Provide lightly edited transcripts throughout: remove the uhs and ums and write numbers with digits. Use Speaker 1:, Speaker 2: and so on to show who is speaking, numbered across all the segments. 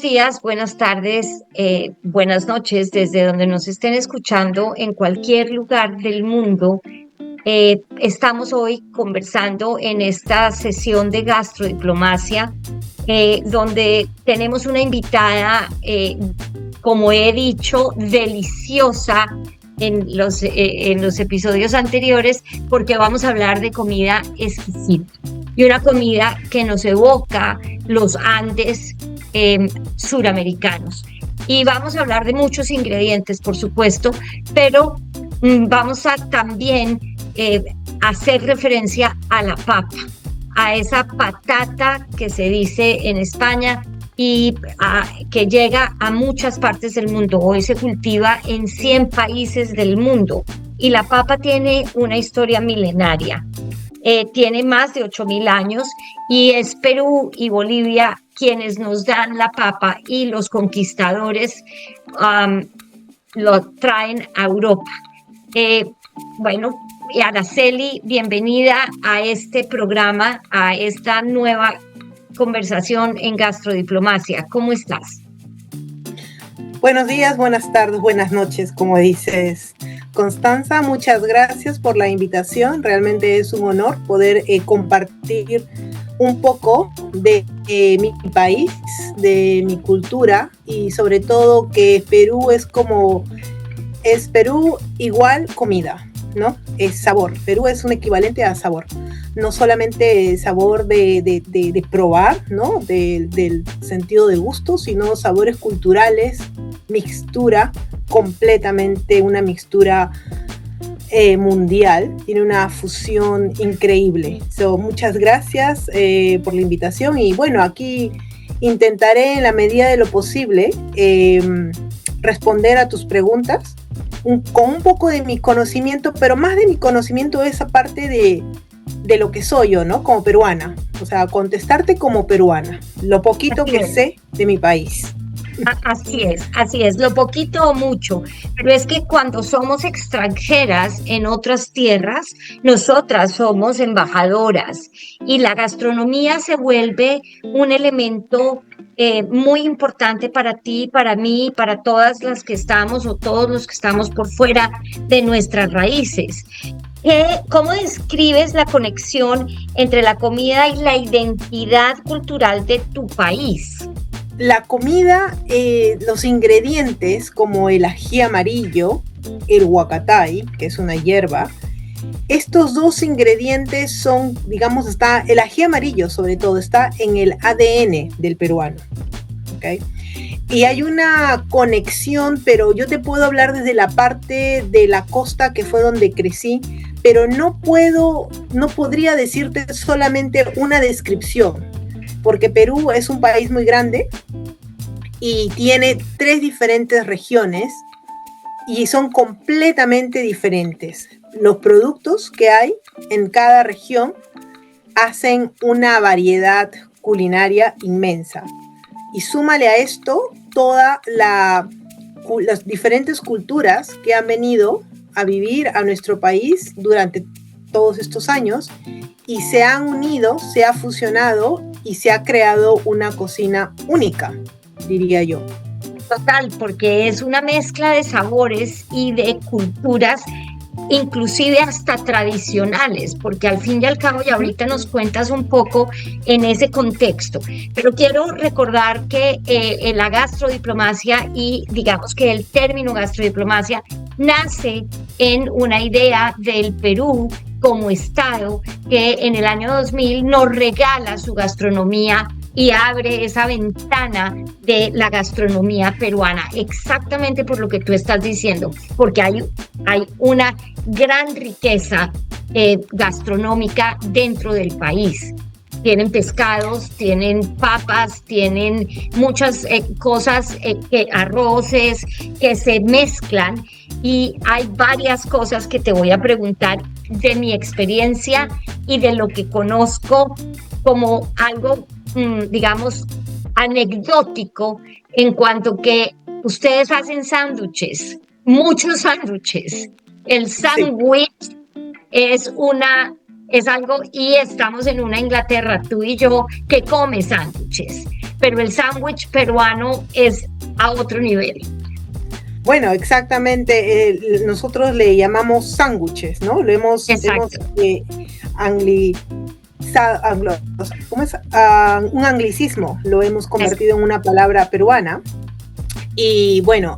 Speaker 1: días, buenas tardes, buenas noches, desde donde nos estén escuchando en cualquier lugar del mundo. Estamos hoy conversando en esta sesión de gastrodiplomacia, donde tenemos una invitada, como he dicho, deliciosa en los episodios anteriores, porque vamos a hablar de comida exquisita y una comida que nos evoca los Andes suramericanos. Y vamos a hablar de muchos ingredientes, por supuesto, pero vamos a también hacer referencia a la papa, a esa patata que se dice en España y que llega a muchas partes del mundo. Hoy se cultiva en 100 países del mundo y la papa tiene una historia milenaria. Tiene más de 8.000 años y es Perú y Bolivia quienes nos dan la papa y los conquistadores lo traen a Europa. Bueno, Araceli, bienvenida a este programa, a esta nueva conversación en gastrodiplomacia. ¿Cómo estás?
Speaker 2: Buenos días, buenas tardes, buenas noches, como dices, Constanza. Muchas gracias por la invitación. Realmente es un honor poder compartir un poco de mi país, de mi cultura y sobre todo que Perú es Perú igual comida, ¿no? Es sabor. Perú es un equivalente a sabor. No solamente sabor de probar, ¿no? Del sentido de gusto, sino sabores culturales, mixtura, completamente una mixtura mundial. Tiene una fusión increíble. Muchas gracias por la invitación y bueno, aquí intentaré en la medida de lo posible responder a tus preguntas con un poco de mi conocimiento, pero más de mi conocimiento es aparte de lo que soy yo, ¿no? Como peruana. O sea, contestarte como peruana. Lo poquito que sé de mi país.
Speaker 1: Así es, lo poquito o mucho, pero es que cuando somos extranjeras en otras tierras, nosotras somos embajadoras y la gastronomía se vuelve un elemento muy importante para ti, para mí, para todas las que estamos o todos los que estamos por fuera de nuestras raíces. ¿Cómo describes la conexión entre la comida y la identidad cultural de tu país?
Speaker 2: La comida, los ingredientes como el ají amarillo, el huacatay, que es una hierba, estos dos ingredientes son, digamos, el ají amarillo sobre todo, está en el ADN del peruano, ¿okay? Y hay una conexión, pero yo te puedo hablar desde la parte de la costa que fue donde crecí, pero no podría decirte solamente una descripción, porque Perú es un país muy grande y tiene 3 diferentes regiones y son completamente diferentes. Los productos que hay en cada región hacen una variedad culinaria inmensa. Y súmale a esto todas las diferentes culturas que han venido a vivir a nuestro país durante todos estos años y se han unido, se ha fusionado y se ha creado una cocina única, diría yo.
Speaker 1: Total, porque es una mezcla de sabores y de culturas, inclusive hasta tradicionales, porque al fin y al cabo, y ahorita nos cuentas un poco en ese contexto, pero quiero recordar que la gastrodiplomacia y digamos que el término gastrodiplomacia nace en una idea del Perú como Estado que en el año 2000 nos regala su gastronomía y abre esa ventana de la gastronomía peruana, exactamente por lo que tú estás diciendo, porque hay una gran riqueza gastronómica dentro del país. Tienen pescados, tienen papas, tienen muchas cosas, arroces que se mezclan y hay varias cosas que te voy a preguntar de mi experiencia y de lo que conozco como algo, digamos, anecdótico en cuanto que ustedes hacen sándwiches, muchos sándwiches. El sándwich es algo, y estamos en una Inglaterra, tú y yo, que come sándwiches. pero el sándwich peruano es a otro nivel.
Speaker 2: Bueno, exactamente, nosotros le llamamos sándwiches, ¿no? Lo hemos ¿cómo es? Un anglicismo, lo hemos convertido en una palabra peruana. Y bueno,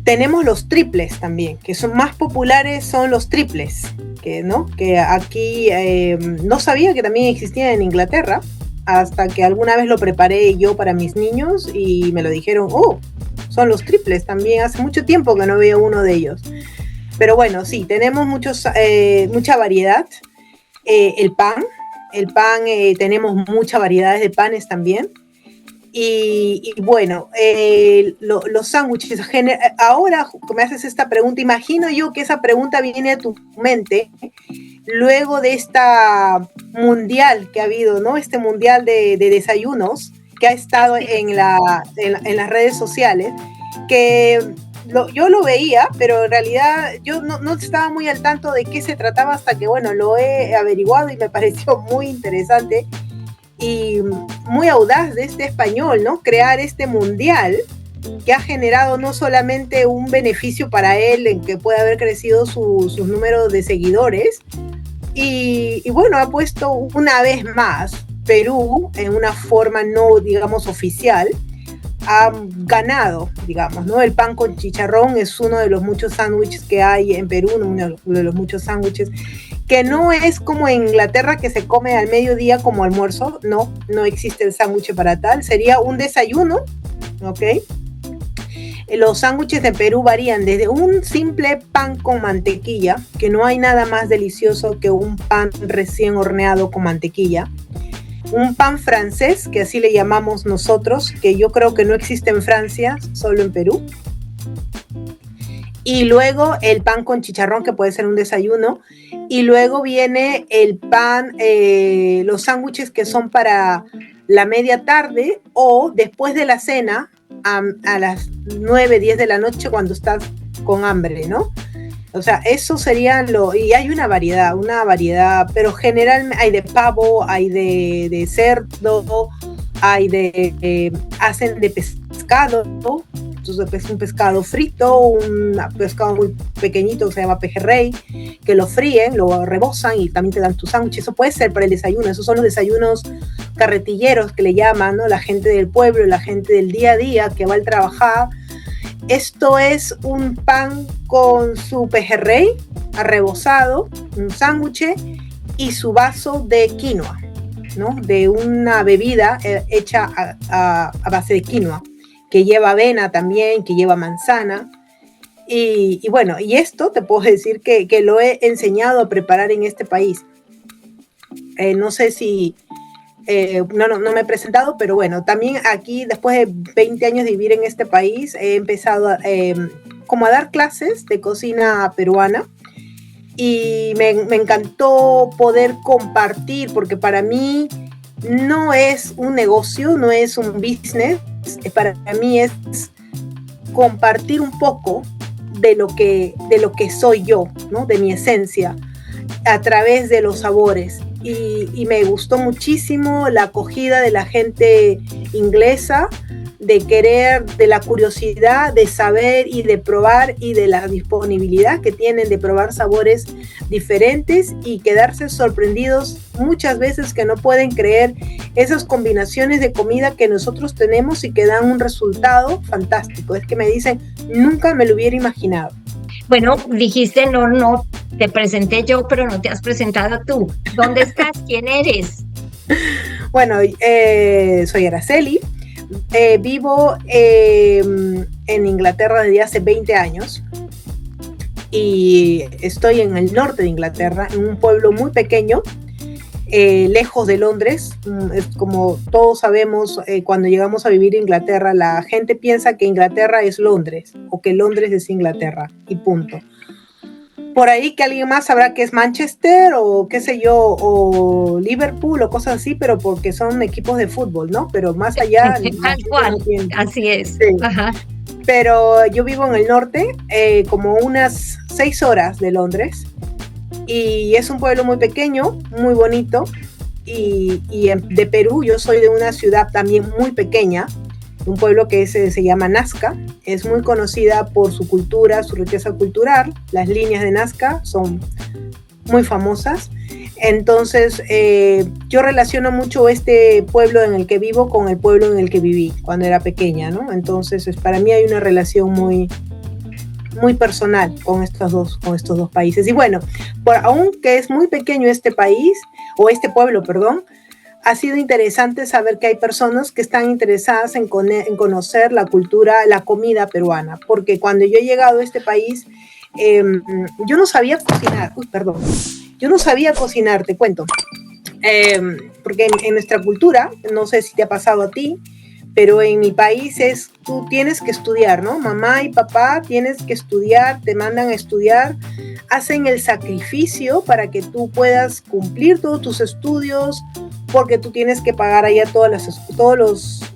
Speaker 2: tenemos los triples también, que son más populares, son los triples, que aquí no sabía que también existían en Inglaterra, hasta que alguna vez lo preparé yo para mis niños y me lo dijeron, son los triples también, hace mucho tiempo que no veo uno de ellos. Pero bueno, sí, tenemos mucha variedad. El pan, tenemos muchas variedades de panes también. Y bueno, los sándwiches, ahora me haces esta pregunta, imagino yo que esa pregunta viene a tu mente luego de esta mundial que ha habido, ¿no? Este mundial de desayunos que ha estado en las redes sociales, que yo lo veía, pero en realidad yo no estaba muy al tanto de qué se trataba hasta que, bueno, lo he averiguado y me pareció muy interesante y muy audaz de este español, ¿no? Crear este mundial que ha generado no solamente un beneficio para él en que puede haber crecido sus números de seguidores y bueno, ha puesto una vez más Perú en una forma no, digamos, oficial, ha ganado, digamos, ¿no? El pan con chicharrón es uno de los muchos sándwiches que hay en Perú, uno de los muchos sándwiches, que no es como en Inglaterra que se come al mediodía como almuerzo, no existe el sándwich para tal, sería un desayuno, ¿ok? Los sándwiches de Perú varían desde un simple pan con mantequilla, que no hay nada más delicioso que un pan recién horneado con mantequilla, un pan francés, que así le llamamos nosotros, que yo creo que no existe en Francia, solo en Perú. Y luego el pan con chicharrón, que puede ser un desayuno. Y luego viene el pan, los sándwiches que son para la media tarde o después de la cena, a las 9, 10 de la noche cuando estás con hambre, ¿no? O sea, eso sería y hay una variedad, pero generalmente hay de pavo, hay de cerdo, hay hacen de pescado, ¿no? Entonces un pescado frito, un pescado muy pequeñito que se llama pejerrey, que lo fríen, lo rebozan y también te dan tu sándwich. Eso puede ser para el desayuno, esos son los desayunos carretilleros que le llaman, ¿no? La gente del pueblo, la gente del día a día que va al trabajar. Esto es un pan con su pejerrey arrebozado, un sándwich y su vaso de quinoa, ¿no? De una bebida hecha a base de quinoa, que lleva avena también, que lleva manzana. Y bueno, y esto te puedo decir que lo he enseñado a preparar en este país. No sé si... no me he presentado, pero bueno, también aquí, después de 20 años de vivir en este país, he empezado como a dar clases de cocina peruana y me encantó poder compartir, porque para mí no es un negocio, no es un business, para mí es compartir un poco de lo que soy yo, ¿no? De mi esencia, a través de los sabores. Y me gustó muchísimo la acogida de la gente inglesa, de la curiosidad de saber y de probar y de la disponibilidad que tienen de probar sabores diferentes y quedarse sorprendidos muchas veces que no pueden creer esas combinaciones de comida que nosotros tenemos y que dan un resultado fantástico. Es que me dicen, nunca me lo hubiera imaginado.
Speaker 1: Bueno, dijiste no, te presenté yo, pero no te has presentado tú. ¿Dónde estás? ¿Quién eres?
Speaker 2: Bueno, soy Araceli, vivo en Inglaterra desde hace 20 años y estoy en el norte de Inglaterra, en un pueblo muy pequeño, lejos de Londres. Es como todos sabemos, cuando llegamos a vivir en Inglaterra, la gente piensa que Inglaterra es Londres o que Londres es Inglaterra y punto. Por ahí que alguien más sabrá que es Manchester o qué sé yo, o Liverpool o cosas así, pero porque son equipos de fútbol, ¿no? Pero más allá...
Speaker 1: Tal cual, así es.
Speaker 2: Sí.
Speaker 1: Ajá.
Speaker 2: Pero yo vivo en el norte, como unas 6 horas de Londres, y es un pueblo muy pequeño, muy bonito, de Perú. Yo soy de una ciudad también muy pequeña, un pueblo que se llama Nazca. Es muy conocida por su cultura, su riqueza cultural. Las líneas de Nazca son muy famosas. Entonces, yo relaciono mucho este pueblo en el que vivo con el pueblo en el que viví cuando era pequeña, ¿no? Entonces, para mí hay una relación muy, muy personal con estos dos países. Y bueno, aunque es muy pequeño este país, o este pueblo, perdón, ha sido interesante saber que hay personas que están interesadas en conocer la cultura, la comida peruana, porque cuando yo he llegado a este país, yo no sabía cocinar. Yo no sabía cocinar, te cuento. Porque en nuestra cultura, no sé si te ha pasado a ti, pero en mi país tú tienes que estudiar, ¿no? Mamá y papá tienes que estudiar, te mandan a estudiar, hacen el sacrificio para que tú puedas cumplir todos tus estudios, porque tú tienes que pagar allá todos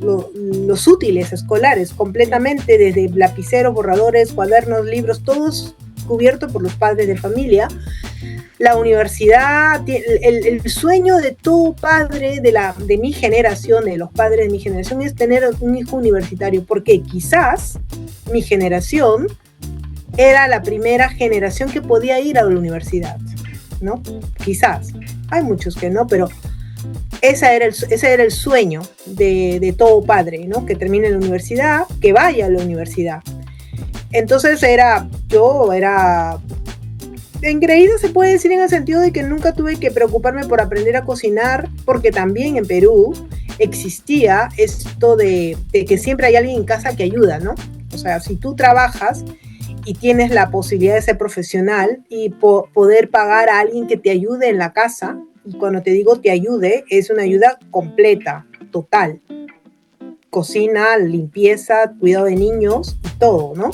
Speaker 2: los útiles escolares completamente, desde lapiceros, borradores, cuadernos, libros, todos cubiertos por los padres de familia. La universidad, el sueño de todo padre de mi generación, de los padres de mi generación, es tener un hijo universitario, porque quizás mi generación era la primera generación que podía ir a la universidad, ¿no? Quizás, hay muchos que no, pero ese era el sueño de todo padre, ¿no? Que termine la universidad, que vaya a la universidad. Entonces yo era engreída, se puede decir, en el sentido de que nunca tuve que preocuparme por aprender a cocinar, porque también en Perú existía esto de que siempre hay alguien en casa que ayuda, ¿no? O sea, si tú trabajas y tienes la posibilidad de ser profesional y poder pagar a alguien que te ayude en la casa, y cuando te digo te ayude, es una ayuda completa, total. Cocina, limpieza, cuidado de niños y todo, ¿no?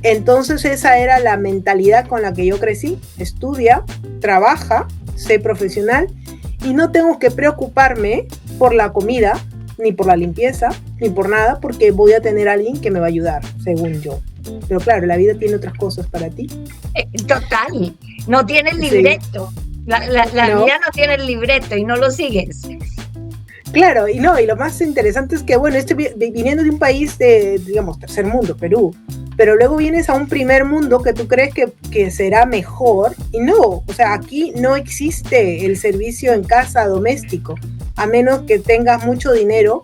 Speaker 2: Entonces esa era la mentalidad con la que yo crecí. Estudia, trabaja, sé profesional y no tengo que preocuparme por la comida, ni por la limpieza, ni por nada, porque voy a tener a alguien que me va a ayudar, según yo. Pero claro, la vida tiene otras cosas para ti.
Speaker 1: Total, no tiene el libreto. Sí. La
Speaker 2: ¿No?
Speaker 1: vida no tiene el libreto y no lo sigues.
Speaker 2: Claro, y lo más interesante es que, bueno, estoy viniendo de un país de, digamos, tercer mundo, Perú, pero luego vienes a un primer mundo que tú crees que será mejor, y no, o sea, aquí no existe el servicio en casa doméstico, a menos que tengas mucho dinero,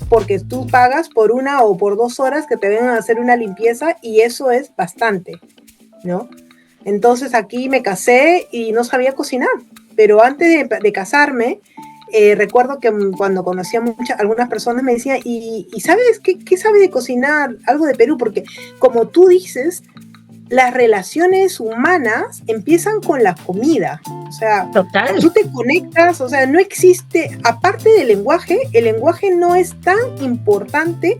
Speaker 2: porque tú pagas por 1 o por 2 horas que te vengan a hacer una limpieza, y eso es bastante, ¿no? Entonces aquí me casé y no sabía cocinar, pero antes de casarme, recuerdo que cuando conocí a algunas personas me decían, ¿y sabes qué sabe de cocinar? Algo de Perú, porque como tú dices, las relaciones humanas empiezan con la comida. O sea,
Speaker 1: total,
Speaker 2: tú te conectas, o sea, no existe, aparte del lenguaje, el lenguaje no es tan importante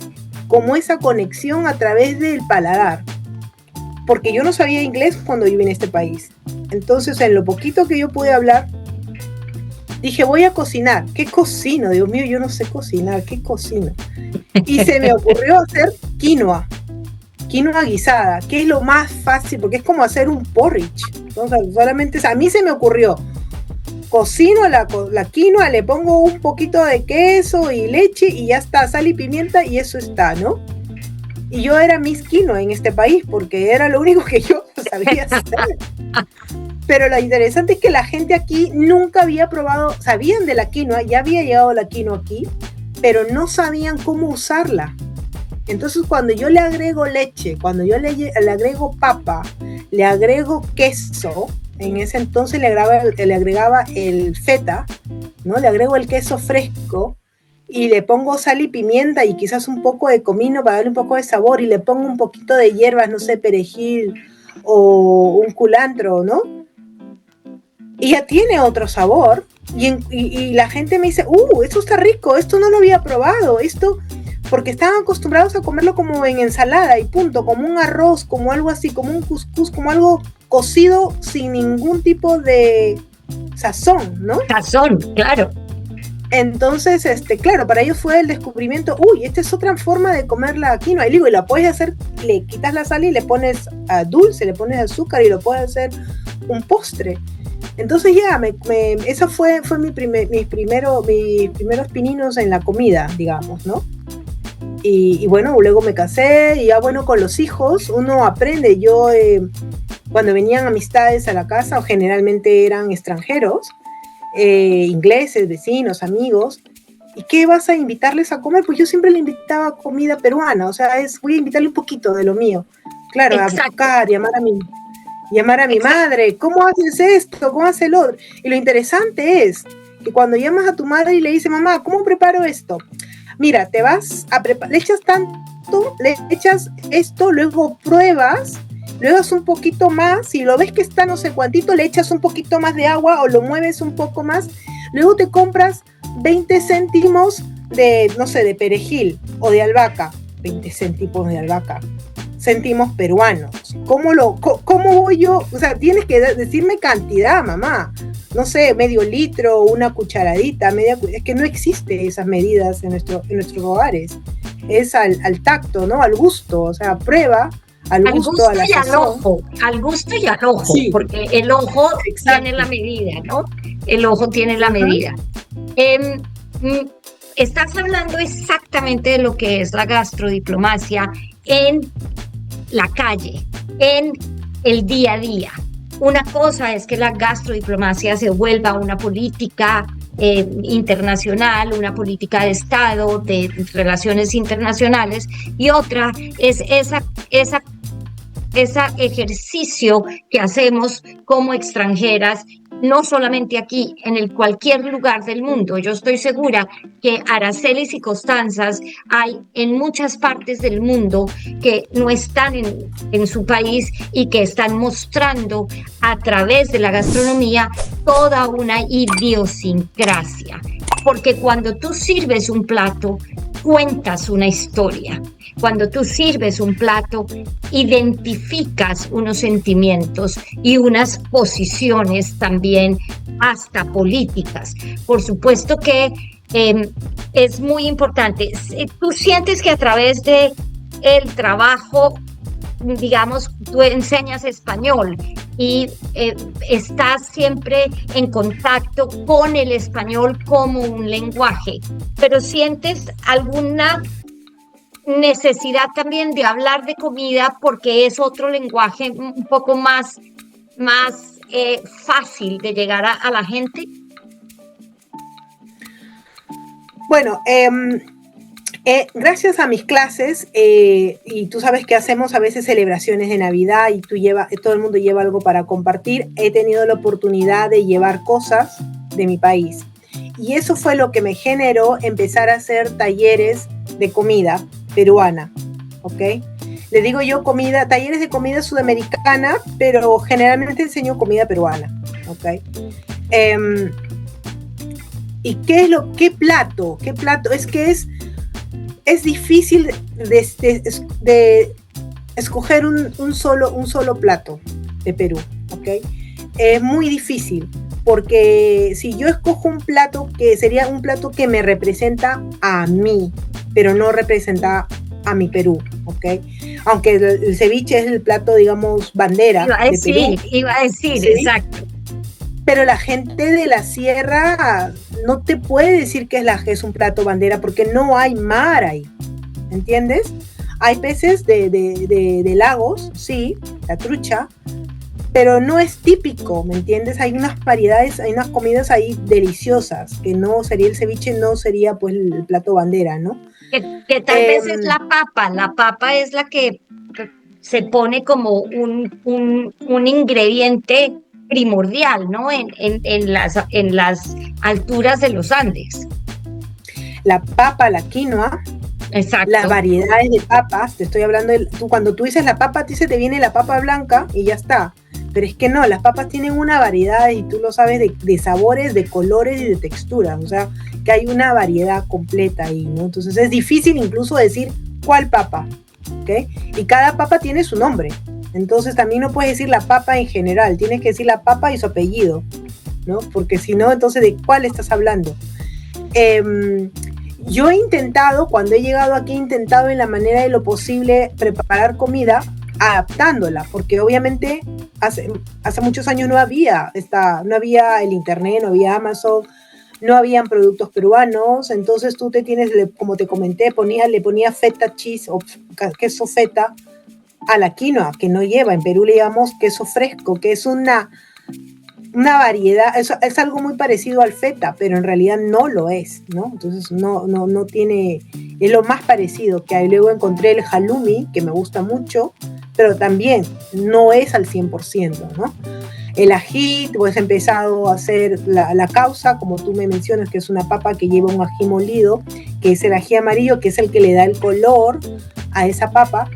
Speaker 2: como esa conexión a través del paladar. Porque yo no sabía inglés cuando viví en este país. Entonces, en lo poquito que yo pude hablar, dije, voy a cocinar. ¿Qué cocino? Dios mío, yo no sé cocinar. ¿Qué cocino? Y se me ocurrió hacer quinoa guisada, que es lo más fácil, porque es como hacer un porridge. Entonces, solamente a mí se me ocurrió. Cocino la quinoa, le pongo un poquito de queso y leche y ya está, sal y pimienta y eso está, ¿no? Y yo era Miss Quinoa en este país porque era lo único que yo sabía hacer. Pero lo interesante es que la gente aquí nunca había probado, sabían de la quinoa, ya había llegado la quinoa aquí, pero no sabían cómo usarla. Entonces cuando yo le agrego leche, cuando yo le agrego papa, le agrego queso, en ese entonces le agregaba el feta, ¿no? Le agrego el queso fresco y le pongo sal y pimienta y quizás un poco de comino para darle un poco de sabor y le pongo un poquito de hierbas, no sé, perejil o un culantro, ¿no? Y ya tiene otro sabor y la gente me dice, esto está rico, esto no lo había probado, esto, porque estaban acostumbrados a comerlo como en ensalada y punto, como un arroz, como algo así, como un cuscús, como algo cocido sin ningún tipo de sazón, ¿no?
Speaker 1: Sazón, claro.
Speaker 2: Entonces, claro, para ellos fue el descubrimiento, esta es otra forma de comer la quinoa, y digo, y la puedes hacer, le quitas la sal y le pones dulce, le pones azúcar y lo puedes hacer un postre. Entonces ya, eso fue mis primeros pininos en la comida, digamos, ¿no? Y bueno, luego me casé y ya bueno, con los hijos uno aprende. Yo, cuando venían amistades a la casa, o generalmente eran extranjeros, ingleses, vecinos, amigos, ¿y qué vas a invitarles a comer? Pues yo siempre le invitaba comida peruana, o sea, voy a invitarle un poquito de lo mío. Claro, a buscar, llamar a mi madre, ¿cómo haces esto? ¿Cómo haces el otro? Y lo interesante es que cuando llamas a tu madre y le dices, mamá, ¿cómo preparo esto? Mira, te vas a preparar, le echas tanto, le echas esto, luego pruebas, luego es un poquito más, si lo ves que está no sé cuántito, le echas un poquito más de agua o lo mueves un poco más, luego te compras 20 céntimos de, no sé, de perejil o de albahaca, 20 céntimos de albahaca, céntimos peruanos. ¿Cómo voy yo? O sea, tienes que decirme cantidad, mamá. No sé, medio litro, una cucharadita, es que no existe esas medidas en nuestros hogares. Es al tacto, ¿no? Al gusto, o sea, prueba, al gusto a la sazón.
Speaker 1: Al gusto y al ojo, sí. Porque el ojo tiene la medida, ¿no? El ojo tiene la medida. Estás hablando exactamente de lo que es la gastrodiplomacia en la calle, en el día a día. Una cosa es que la gastrodiplomacia se vuelva una política internacional, una política de Estado, de relaciones internacionales, y otra es ese ejercicio que hacemos como extranjeras, no solamente aquí, en cualquier lugar del mundo. Yo estoy segura que Aracelis y Constanzas hay en muchas partes del mundo que no están en su país y que están mostrando a través de la gastronomía toda una idiosincrasia. Porque cuando tú sirves un plato, cuentas una historia. Cuando tú sirves un plato, identificas unos sentimientos y unas posiciones también, hasta políticas. Por supuesto que es muy importante. Tú sientes que a través de el trabajo, digamos, tú enseñas español y estás siempre en contacto con el español como un lenguaje, pero ¿sientes alguna necesidad también de hablar de comida porque es otro lenguaje un poco más fácil de llegar a la gente?
Speaker 2: Bueno, gracias a mis clases, y tú sabes que hacemos a veces celebraciones de Navidad y todo el mundo lleva algo para compartir, he tenido la oportunidad de llevar cosas de mi país. Y eso fue lo que me generó empezar a hacer talleres de comida peruana, ¿ok? Le digo yo talleres de comida sudamericana, pero generalmente enseño comida peruana, ¿ok? ¿Y qué plato? Es que es difícil de escoger un solo plato de Perú, ¿ok? Es muy difícil, porque si yo escojo un plato que sería un plato que me representa a mí, pero no representa a mi Perú, ¿ok? Aunque el ceviche es el plato, digamos, bandera de Perú.
Speaker 1: Iba a decir, ¿sí? Exacto.
Speaker 2: Pero la gente de la sierra no te puede decir que es un plato bandera porque no hay mar ahí, ¿entiendes? Hay peces de lagos, sí, la trucha, pero no es típico, ¿me entiendes? Hay unas variedades, hay unas comidas ahí deliciosas, que no sería el ceviche, no sería pues el plato bandera, ¿no?
Speaker 1: Que tal vez es la papa es la que se pone como un ingrediente primordial, ¿no? En las alturas de los Andes.
Speaker 2: La papa, la quinoa.
Speaker 1: Exacto.
Speaker 2: Las variedades de papas, te estoy hablando, cuando tú dices la papa, a ti se te viene la papa blanca y ya está. Pero es que no, las papas tienen una variedad, y tú lo sabes, de sabores, de colores y de texturas. O sea, que hay una variedad completa ahí, ¿no? Entonces es difícil incluso decir cuál papa, ¿ok? Y cada papa tiene su nombre. Entonces también no puedes decir la papa en general, tienes que decir la papa y su apellido, ¿no? Porque si no, entonces ¿de cuál estás hablando? Yo he intentado, cuando he llegado aquí, he intentado en la manera de lo posible preparar comida adaptándola, porque obviamente hace muchos años no había el internet, no había Amazon, no habían productos peruanos, entonces tú como te comenté, le ponías feta cheese o queso feta a la quinoa, que no lleva. En Perú le llamamos queso fresco, que es una variedad, es algo muy parecido al feta, pero en realidad no lo es, ¿no? Entonces no tiene, es lo más parecido que hay. Luego encontré el halloumi, que me gusta mucho, pero también no es al 100%, ¿no? El ají, pues he empezado a hacer la causa, como tú me mencionas, que es una papa que lleva un ají molido, que es el ají amarillo, que es el que le da el color a esa papa.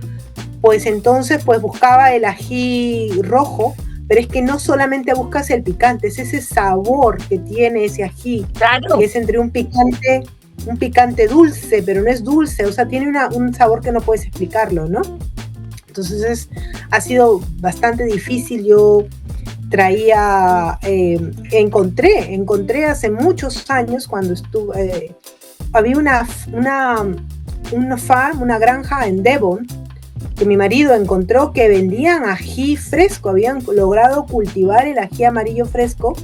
Speaker 2: Pues entonces pues buscaba el ají rojo, pero es que no solamente buscas el picante, es ese sabor que tiene ese ají,
Speaker 1: Claro.
Speaker 2: que es entre un picante dulce, pero no es dulce, o sea, tiene un sabor que no puedes explicarlo, ¿no? Entonces ha sido bastante difícil. Yo encontré hace muchos años cuando estuve, había una farm, una granja en Devon, que mi marido encontró que vendían ají fresco, habían logrado cultivar el ají amarillo fresco,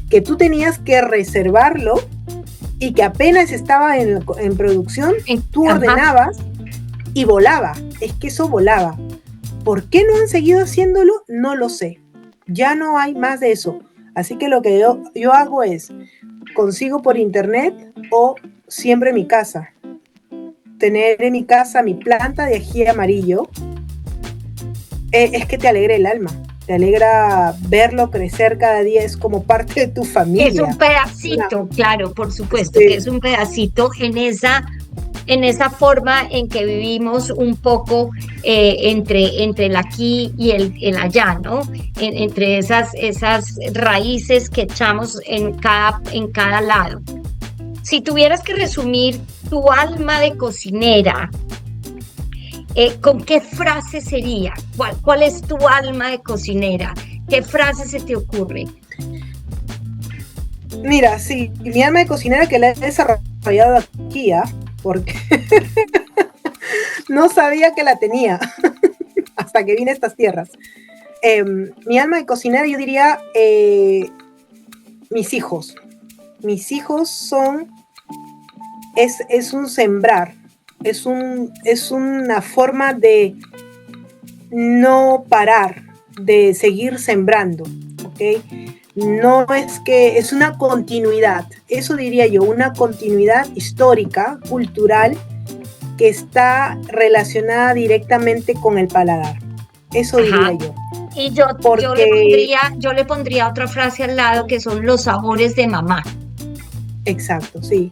Speaker 2: que tú tenías que reservarlo y que apenas estaba en producción, tú ordenabas y volaba. Es que eso volaba. ¿Por qué no han seguido haciéndolo? No lo sé. Ya no hay más de eso. Así que lo que yo hago es, consigo por internet o siembro en mi casa. Tener en mi casa mi planta de ají amarillo, es que te alegra el alma, te alegra verlo crecer cada día, es como parte de tu familia.
Speaker 1: Es un pedacito, claro, por supuesto, sí, que es un pedacito en esa forma en que vivimos un poco entre el aquí y el allá, ¿no? Entre esas raíces que echamos en cada lado. Si tuvieras que resumir tu alma de cocinera, ¿con qué frase sería? ¿Cuál es tu alma de cocinera? ¿Qué frase se te ocurre?
Speaker 2: Mira, sí, mi alma de cocinera que la he desarrollado aquí, porque no sabía que la tenía hasta que vine a estas tierras. Mi alma de cocinera, yo diría, mis hijos. Mis hijos es un sembrar, es una forma de no parar, de seguir sembrando, ¿ok? No es que, es una continuidad, eso diría yo, una continuidad histórica, cultural, que está relacionada directamente con el paladar. Eso diría yo.
Speaker 1: Y yo le pondría otra frase al lado, que son los sabores de mamá.
Speaker 2: Exacto, sí.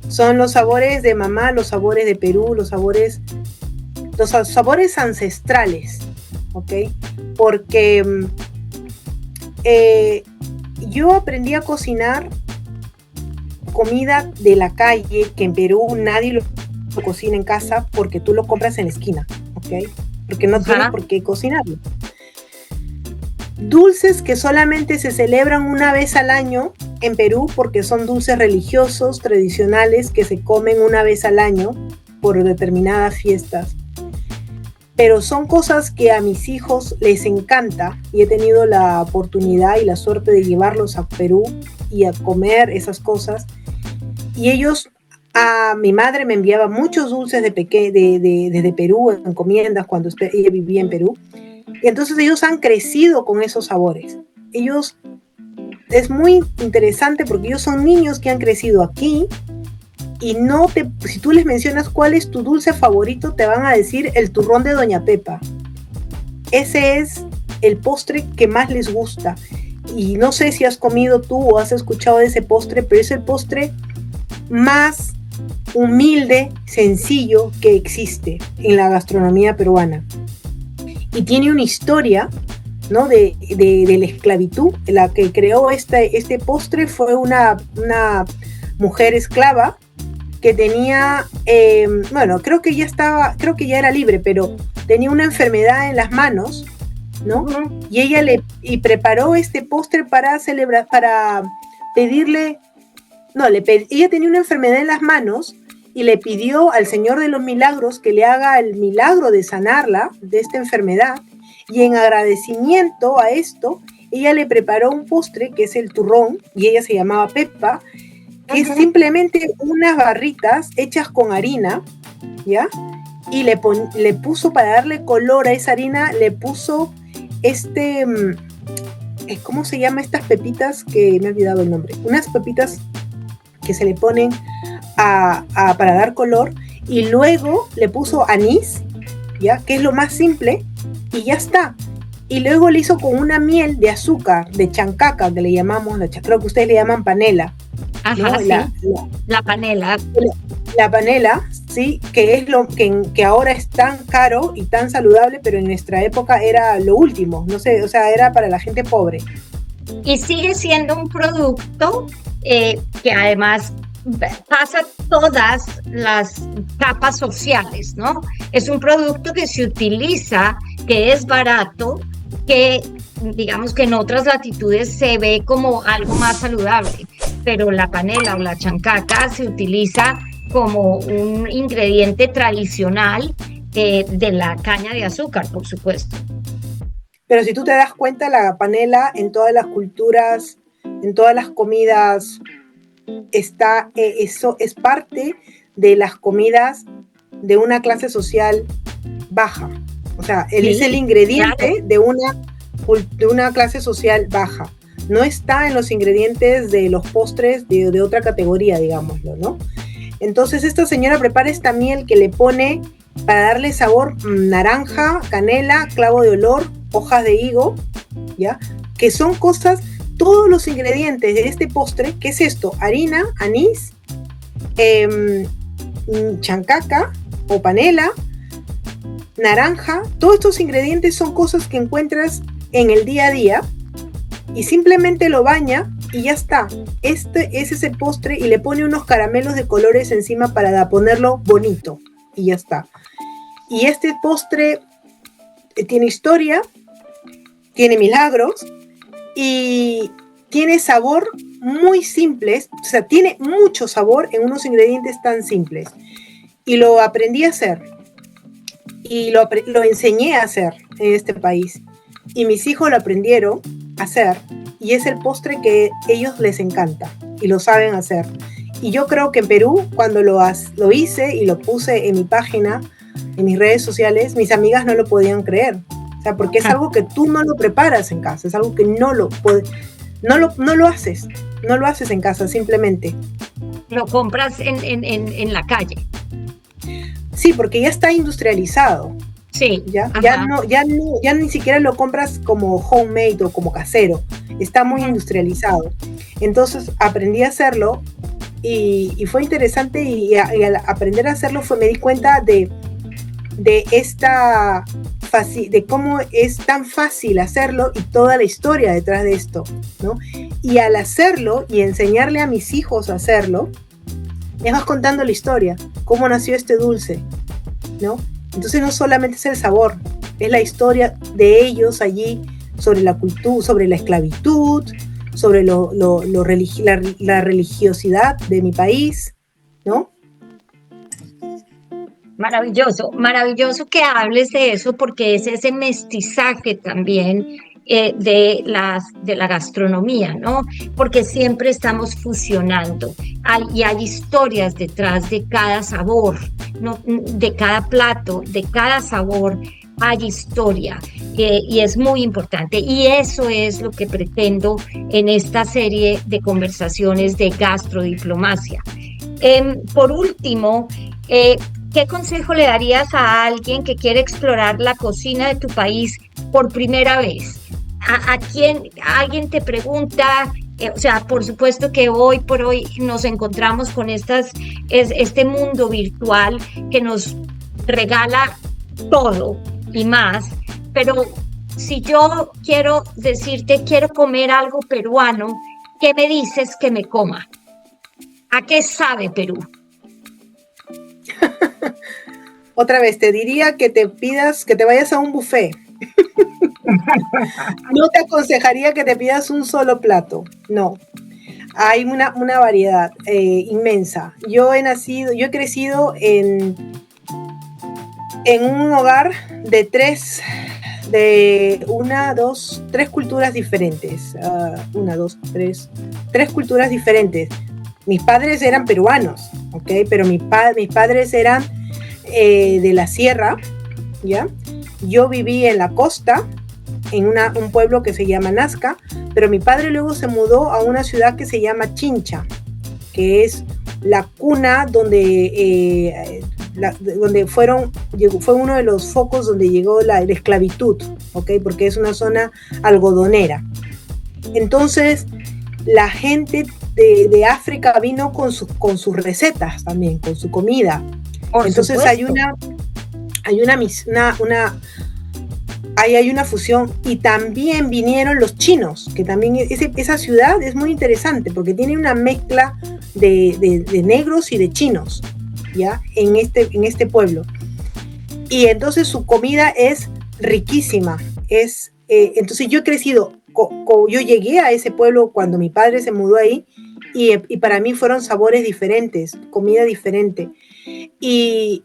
Speaker 2: Son los sabores de mamá, los sabores de Perú, los sabores ancestrales, ¿ok? Porque yo aprendí a cocinar comida de la calle, que en Perú nadie lo cocina en casa, porque tú lo compras en la esquina, ¿ok? Porque no tienes por qué cocinarlo. Dulces que solamente se celebran una vez al año en Perú, porque son dulces religiosos, tradicionales, que se comen una vez al año por determinadas fiestas. Pero son cosas que a mis hijos les encanta, y he tenido la oportunidad y la suerte de llevarlos a Perú y a comer esas cosas. Y mi madre me enviaba muchos dulces desde Perú, en encomiendas, cuando ella vivía en Perú. Y entonces ellos han crecido con esos sabores. Es muy interesante porque ellos son niños que han crecido aquí, y si tú les mencionas cuál es tu dulce favorito, te van a decir el turrón de Doña Pepa. Ese es el postre que más les gusta. Y no sé si has comido tú o has escuchado de ese postre, pero es el postre más humilde, sencillo que existe en la gastronomía peruana. Y tiene una historia, ¿no? de la esclavitud. La que creó este postre fue una mujer esclava que tenía, creo que ya era libre, pero tenía una enfermedad en las manos, ¿no? Uh-huh. Y ella preparó este postre para celebrar, para pedirle, ella tenía una enfermedad en las manos, y le pidió al Señor de los Milagros que le haga el milagro de sanarla de esta enfermedad, y en agradecimiento a esto, ella le preparó un postre que es el turrón, y ella se llamaba Pepa, que es simplemente unas barritas hechas con harina, ¿ya? Y le puso, para darle color a esa harina, le puso ¿cómo se llama estas pepitas? Que me he olvidado el nombre. Unas pepitas que se le ponen para dar color, y luego le puso anís, ¿ya? Que es lo más simple, y ya está. Y luego le hizo con una miel de azúcar, de chancaca, que le llamamos, creo que ustedes le llaman panela.
Speaker 1: Ajá, ¿no? Sí. La panela.
Speaker 2: La panela, sí, que es lo que ahora es tan caro y tan saludable, pero en nuestra época era lo último, no sé, o sea, era para la gente pobre.
Speaker 1: Y sigue siendo un producto que además pasa todas las capas sociales, ¿no? Es un producto que se utiliza, que es barato, que digamos que en otras latitudes se ve como algo más saludable, pero la panela o la chancaca se utiliza como un ingrediente tradicional de la caña de azúcar, por supuesto.
Speaker 2: Pero si tú te das cuenta, la panela en todas las culturas, en todas las comidas, eso es parte de las comidas de una clase social baja. O sea, él es el ingrediente, claro, de una clase social baja. No está en los ingredientes de los postres de otra categoría, digámoslo, ¿no? Entonces esta señora prepara esta miel que le pone para darle sabor naranja, canela, clavo de olor, hojas de higo, ¿ya? Que son cosas, todos los ingredientes de este postre. ¿Qué es esto? Harina, anís, chancaca o panela, naranja. Todos estos ingredientes son cosas que encuentras en el día a día, y simplemente lo baña y ya está. Este es ese postre, y le pone unos caramelos de colores encima para ponerlo bonito, y ya está. Y este postre tiene historia, tiene milagros y tiene sabor muy simple, o sea, tiene mucho sabor en unos ingredientes tan simples. Y lo aprendí a hacer, y lo enseñé a hacer en este país, y mis hijos lo aprendieron a hacer, y es el postre que a ellos les encanta y lo saben hacer. Y yo creo que en Perú, cuando lo hice y lo puse en mi página, en mis redes sociales, mis amigas no lo podían creer. O sea, porque es algo que tú no lo preparas en casa, es algo que no lo haces en casa, simplemente.
Speaker 1: Lo compras en la calle.
Speaker 2: Sí, porque ya está industrializado.
Speaker 1: Sí.
Speaker 2: Ya ni siquiera lo compras como homemade o como casero. Está muy industrializado. Entonces aprendí a hacerlo, y fue interesante, y al aprender a hacerlo me di cuenta de cómo es tan fácil hacerlo, y toda la historia detrás de esto, ¿no? Y al hacerlo y enseñarle a mis hijos a hacerlo, les vas contando la historia, cómo nació este dulce, ¿no? Entonces no solamente es el sabor, es la historia de ellos allí, sobre la cultura, sobre la esclavitud, sobre la religiosidad de mi país, ¿no?
Speaker 1: Maravilloso, maravilloso que hables de eso, porque es ese mestizaje también de la gastronomía, ¿no? Porque siempre estamos fusionando, y hay historias detrás de cada sabor, ¿no? De cada plato, de cada sabor hay historia, y es muy importante, y eso es lo que pretendo en esta serie de conversaciones de gastrodiplomacia. Por último, ¿qué consejo le darías a alguien que quiere explorar la cocina de tu país por primera vez? ¿A quién alguien te pregunta? O sea, por supuesto que hoy por hoy nos encontramos con este mundo virtual que nos regala todo y más, pero si yo quiero decirte, quiero comer algo peruano, ¿qué me dices que me coma? ¿A qué sabe Perú?
Speaker 2: Otra vez, te diría que te vayas a un buffet. No te aconsejaría que te pidas un solo plato, no. Hay una variedad inmensa. Yo he crecido en un hogar de tres culturas diferentes. Tres culturas diferentes. Mis padres eran peruanos, ¿ok? Pero mis padres eran de la sierra, ¿ya? Yo viví en la costa, en un pueblo que se llama Nazca, pero mi padre luego se mudó a una ciudad que se llama Chincha, que es la cuna donde fue uno de los focos donde llegó la esclavitud, ¿ok? Porque es una zona algodonera. Entonces, la gente de África vino con sus recetas también, con su comida. Entonces hay una fusión, y también vinieron los chinos, que también esa ciudad es muy interesante porque tiene una mezcla de negros y de chinos, ¿ya? En este pueblo. Y entonces su comida es riquísima. Entonces yo he crecido, yo llegué a ese pueblo cuando mi padre se mudó ahí, y para mí fueron sabores diferentes, comida diferente. Y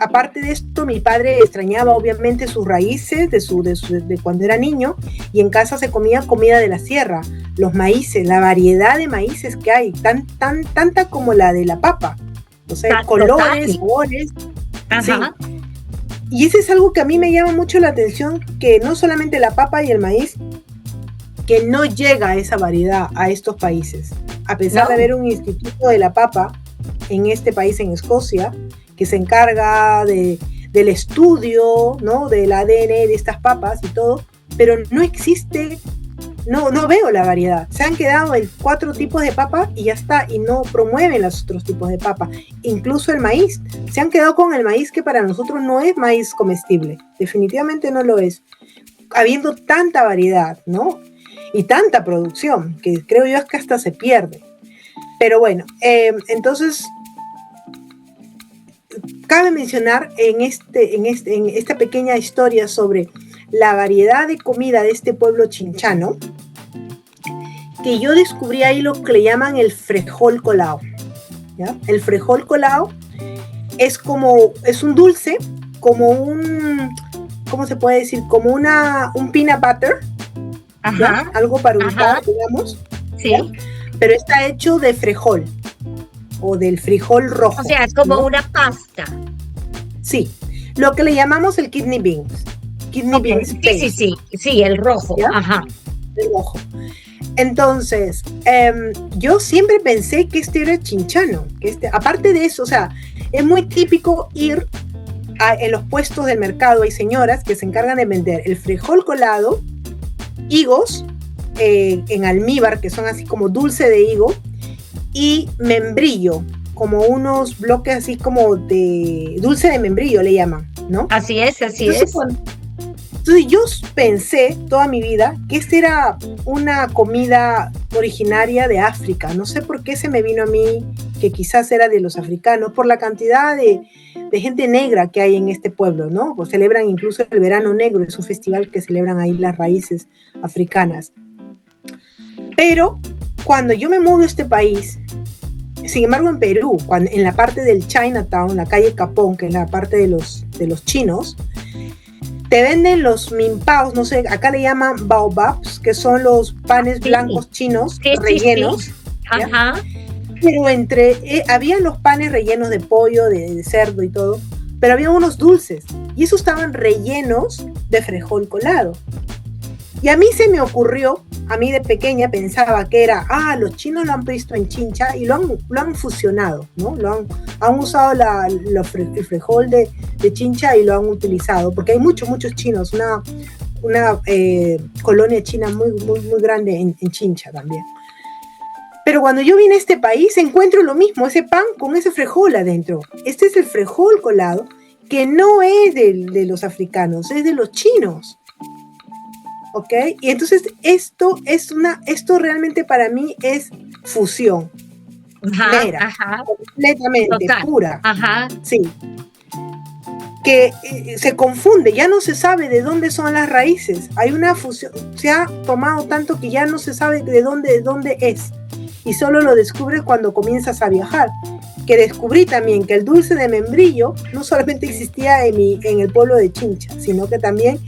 Speaker 2: aparte de esto, mi padre extrañaba obviamente sus raíces de cuando era niño, y en casa se comía comida de la sierra, los maíces, la variedad de maíces que hay, tanta como la de la papa, o sea, colores, sabores.
Speaker 1: Ajá.
Speaker 2: Sí. Y eso es algo que a mí me llama mucho la atención, que no solamente la papa y el maíz, que no llega a esa variedad a estos países, a pesar de haber un instituto de la papa en este país, en Escocia, que se encarga del estudio, ¿no?, del ADN de estas papas y todo, pero no existe, no veo la variedad. Se han quedado en 4 tipos de papa y ya está, y no promueven los otros tipos de papa. Incluso el maíz, se han quedado con el maíz, que para nosotros no es maíz comestible, definitivamente no lo es, habiendo tanta variedad, ¿no?, y tanta producción, que creo yo es que hasta se pierde. Pero bueno, entonces cabe mencionar en esta pequeña historia sobre la variedad de comida de este pueblo chinchano, que yo descubrí ahí lo que le llaman el frijol colado, ¿ya? El frijol colado es un dulce, como ¿cómo se puede decir? Como un peanut butter, ¿ya? Algo para untar, digamos.
Speaker 1: Sí.
Speaker 2: ¿Ya? Pero está hecho de frijol, o del frijol rojo.
Speaker 1: O sea, es como, ¿no?, una pasta.
Speaker 2: Sí, lo que le llamamos el kidney beans. Beans paste.
Speaker 1: Sí, el rojo. ¿Ya? Ajá.
Speaker 2: El rojo. Entonces, yo siempre pensé que este era chinchano. Aparte de eso, o sea, es muy típico ir en los puestos del mercado. Hay señoras que se encargan de vender el frijol colado, higos en almíbar, que son así como dulce de higo, y membrillo, como unos bloques así como de dulce de membrillo le llaman, ¿no?
Speaker 1: Así es.
Speaker 2: Entonces yo pensé toda mi vida que esta era una comida originaria de África. No sé por qué se me vino a mí que quizás era de los africanos, por la cantidad de gente negra que hay en este pueblo, ¿no? Pues celebran incluso el verano negro, es un festival que celebran ahí las raíces africanas. Pero cuando yo me mudo a este país, sin embargo en Perú, en la parte del Chinatown, la calle Capón, que es la parte de los chinos, te venden los minpaos, no sé, acá le llaman baobabs, que son los panes blancos chinos rellenos.
Speaker 1: Sí. Ajá.
Speaker 2: Pero había los panes rellenos de pollo, de cerdo y todo, pero había unos dulces, y esos estaban rellenos de frijol colado. Y a mí se me ocurrió, a mí de pequeña pensaba que era, los chinos lo han visto en Chincha y lo han fusionado, ¿no? Han usado el frijol de Chincha y lo han utilizado, porque hay muchos chinos, una colonia china muy, muy, muy grande en Chincha también. Pero cuando yo vine a este país encuentro lo mismo, ese pan con ese frijol adentro. Este es el frijol colado, que no es de los africanos, es de los chinos. ¿Ok? Y entonces esto realmente para mí es fusión. Mera, completamente, total, pura.
Speaker 1: Ajá.
Speaker 2: Sí. Que se confunde, ya no se sabe de dónde son las raíces. Hay una fusión, se ha tomado tanto que ya no se sabe de dónde es. y solo lo descubres cuando comienzas a viajar. Que descubrí también que el dulce de membrillo no solamente existía en el pueblo de Chincha, sino que también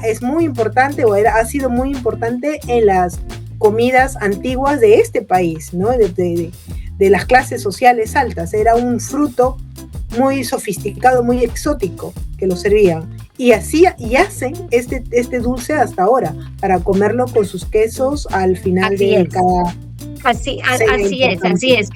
Speaker 2: es muy importante, ha sido muy importante en las comidas antiguas de este país, ¿no? De las clases sociales altas. Era un fruto muy sofisticado, muy exótico que lo servían. Y hacen este dulce hasta ahora, para comerlo con sus quesos al final de cada...
Speaker 1: Así es.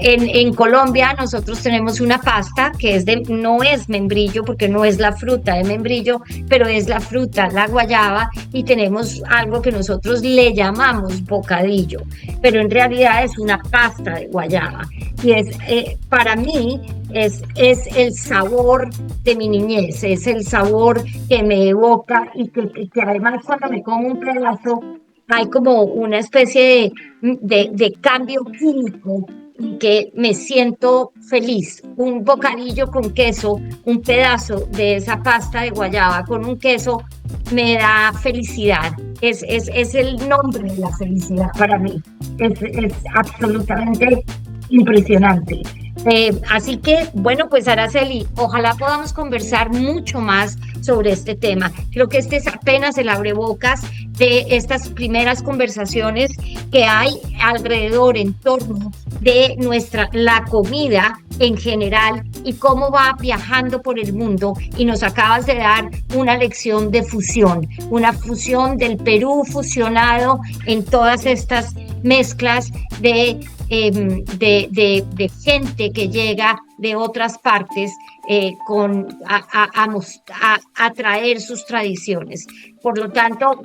Speaker 1: En Colombia nosotros tenemos una pasta que no es membrillo, porque no es la fruta de membrillo, pero es la fruta, la guayaba, y tenemos algo que nosotros le llamamos bocadillo, pero en realidad es una pasta de guayaba. Y para mí es el sabor de mi niñez, es el sabor que me evoca y que además cuando me como un pedazo hay como una especie de cambio químico y que me siento feliz. Un bocadillo con queso, un pedazo de esa pasta de guayaba con un queso me da felicidad. Es el nombre de la felicidad para mí. Es absolutamente impresionante. Así que, bueno, pues Araceli, ojalá podamos conversar mucho más sobre este tema. Creo que este es apenas el abrebocas de estas primeras conversaciones que hay alrededor, en torno de la comida en general y cómo va viajando por el mundo. Y nos acabas de dar una lección de fusión, una fusión del Perú fusionado en todas estas mezclas de gente que llega de otras partes a traer sus tradiciones. Por lo tanto,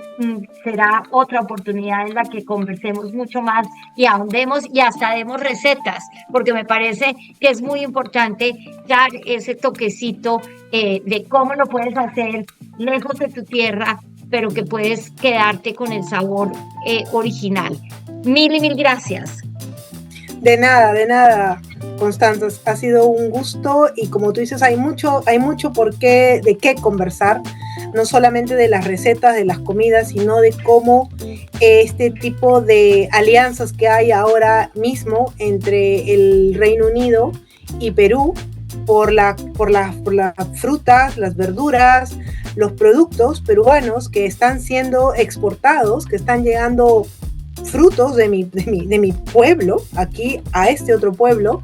Speaker 1: será otra oportunidad en la que conversemos mucho más y ahondemos y hasta demos recetas, porque me parece que es muy importante dar ese toquecito de cómo lo puedes hacer lejos de tu tierra, pero que puedes quedarte con el sabor original. Mil y mil gracias.
Speaker 2: De nada, Constanza, ha sido un gusto y como tú dices, hay mucho de qué conversar, no solamente de las recetas, de las comidas, sino de cómo este tipo de alianzas que hay ahora mismo entre el Reino Unido y Perú por las frutas, las verduras, los productos peruanos que están siendo exportados, que están llegando frutos de mi pueblo aquí a este otro pueblo.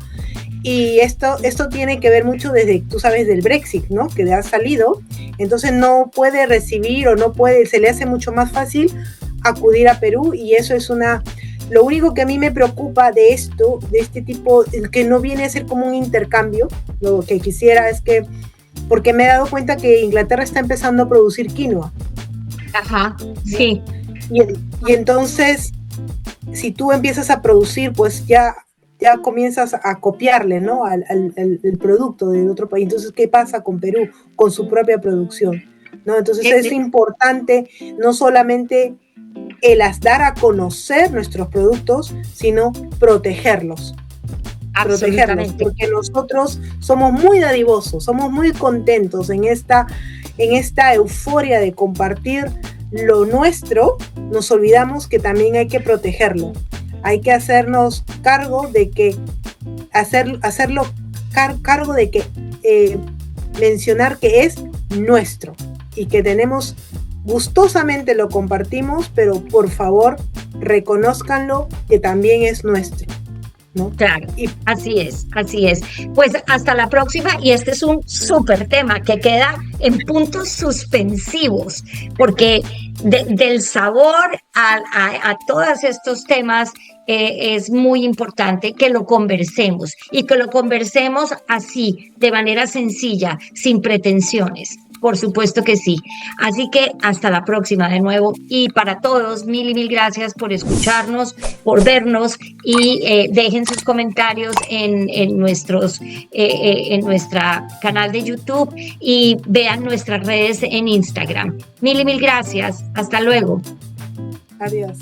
Speaker 2: Y esto tiene que ver mucho desde, tú sabes, del Brexit, ¿no? Que ha salido, entonces no puede recibir se le hace mucho más fácil acudir a Perú, y eso es lo único que a mí me preocupa de este tipo, que no viene a ser como un intercambio. Lo que quisiera es que, porque me he dado cuenta que Inglaterra está empezando a producir quinoa.
Speaker 1: Ajá, sí.
Speaker 2: Y entonces, si tú empiezas a producir, pues ya comienzas a copiarle, ¿no? al producto de otro país. Entonces, ¿qué pasa con Perú? Con su propia producción, ¿no? Entonces es importante no solamente el dar a conocer nuestros productos, sino protegerlos. Porque nosotros somos muy dadivosos, somos muy contentos en esta euforia de compartir lo nuestro. Nos olvidamos que también hay que protegerlo. Hay que hacernos cargo de que mencionar que es nuestro y que tenemos, gustosamente lo compartimos, pero por favor reconózcanlo que también es nuestro, ¿no?
Speaker 1: Claro, así es. Pues hasta la próxima, y este es un súper tema que queda en puntos suspensivos, porque del sabor a todos estos temas es muy importante que lo conversemos, y que lo conversemos así, de manera sencilla, sin pretensiones. Por supuesto que sí. Así que hasta la próxima de nuevo. Y para todos, mil y mil gracias por escucharnos, por vernos, y dejen sus comentarios en nuestro canal de YouTube y vean nuestras redes en Instagram. Mil y mil gracias. Hasta luego.
Speaker 2: Adiós.